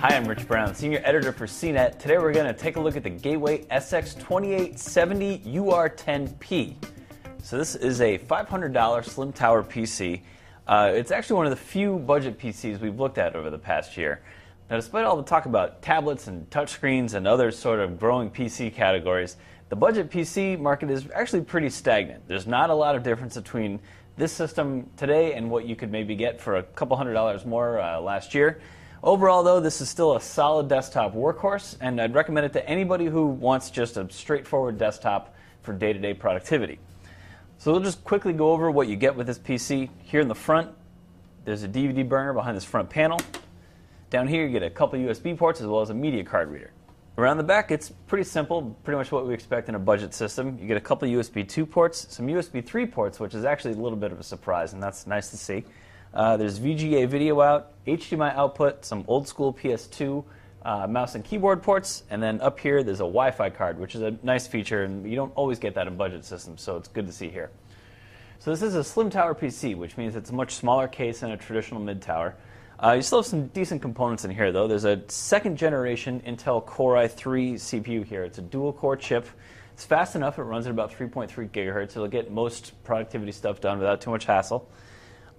Hi, I'm Rich Brown, Senior Editor for CNET. Today we're going to take a look at the Gateway SX2870-UR10P. So this is a $500 slim tower PC. It's actually one of the few budget PCs we've looked at over the past year. Now, despite all the talk about tablets and touchscreens and other sort of growing PC categories, the budget PC market is actually pretty stagnant. There's not a lot of difference between this system today and what you could maybe get for a couple $100 more last year. Overall, though, this is still a solid desktop workhorse, and I'd recommend it to anybody who wants just a straightforward desktop for day-to-day productivity. So we'll just quickly go over what you get with this PC. Here in the front, there's a DVD burner behind this front panel. Down here, you get a couple USB ports as well as a media card reader. Around the back, it's pretty simple, pretty much what we expect in a budget system. You get a couple USB 2 ports, some USB 3 ports, which is actually a little bit of a surprise, and that's nice to see. There's VGA video out, HDMI output, some old school PS2 mouse and keyboard ports, and then up here there's a Wi-Fi card, which is a nice feature, and you don't always get that in budget systems, so it's good to see here. So this is a slim tower PC, which means it's a much smaller case than a traditional mid-tower. You still have some decent components in here, though. There's a second generation Intel Core i3 CPU here. It's a dual core chip. It's fast enough, it runs at about 3.3 gigahertz. It'll get most productivity stuff done without too much hassle.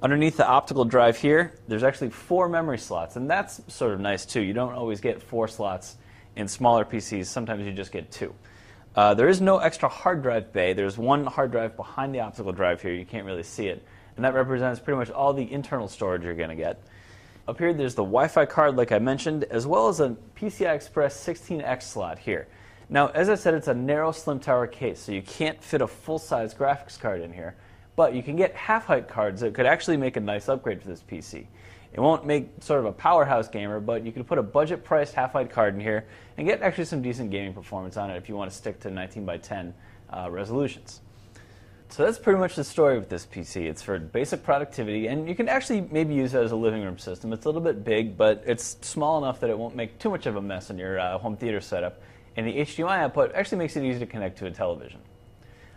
Underneath the optical drive here, there's actually 4 memory slots, and that's sort of nice too. You don't always get 4 slots in smaller PCs. Sometimes you just get 2. There is no extra hard drive bay. There's one hard drive behind the optical drive here. You can't really see it, and that represents pretty much all the internal storage you're going to get. Up here, there's the Wi-Fi card, like I mentioned, as well as a PCI Express 16X slot here. Now, as I said, it's a narrow slim tower case, so you can't fit a full-size graphics card in here. But you can get half-height cards that could actually make a nice upgrade for this PC. It won't make sort of a powerhouse gamer, but you could put a budget-priced half-height card in here and get actually some decent gaming performance on it if you want to stick to 19:10 resolutions. So that's pretty much the story with this PC. It's for basic productivity, and you can actually maybe use it as a living room system. It's a little bit big, but it's small enough that it won't make too much of a mess in your home theater setup. And the HDMI output actually makes it easy to connect to a television.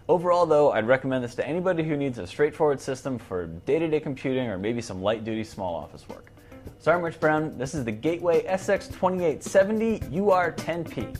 Overall, though, I'd recommend this to anybody who needs a straightforward system for day-to-day computing or maybe some light-duty small office work. So I'm Rich Brown. This is the Gateway SX2870-UR10P.